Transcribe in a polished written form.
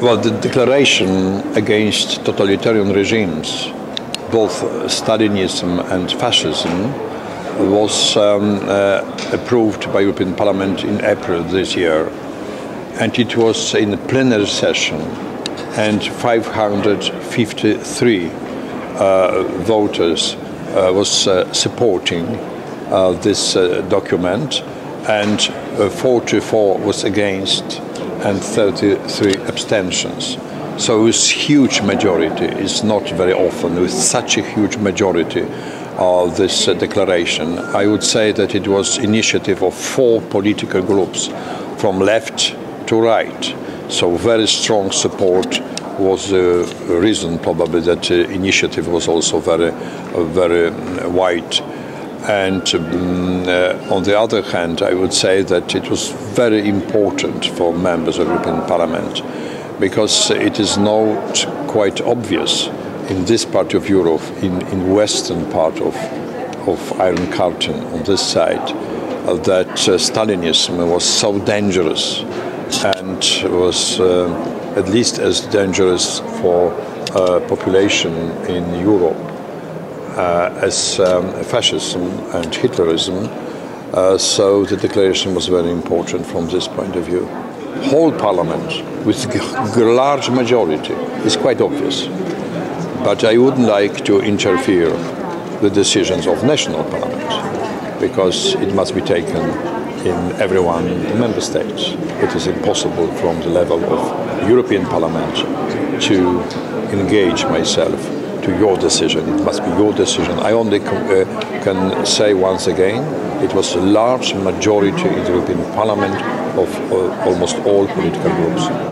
Well, the declaration against totalitarian regimes, both Stalinism and fascism, was approved by European Parliament in April this year, and it was in a plenary session, and 553 voters was supporting this document, and 44 was against, and 33 abstentions. So it was huge majority. It's not very often with such a huge majority of this declaration. I would say that it was initiative of 4 political groups from left to right. So very strong support was the reason probably that the initiative was also very wide. And on the other hand, I would say that it was very important for members of the European Parliament, because it is not quite obvious in this part of Europe, in western part of Iron Curtain on this side, that Stalinism was so dangerous and was at least as dangerous for population in Europe as fascism and Hitlerism, so the declaration was very important from this point of view. Whole parliament with a large majority is quite obvious, but I wouldn't like to interfere the decisions of national parliaments, because it must be taken in every one member states. It is impossible from the level of European Parliament to engage myself to your decision. It must be your decision. I only can say once again, it was a large majority in the European Parliament of almost all political groups.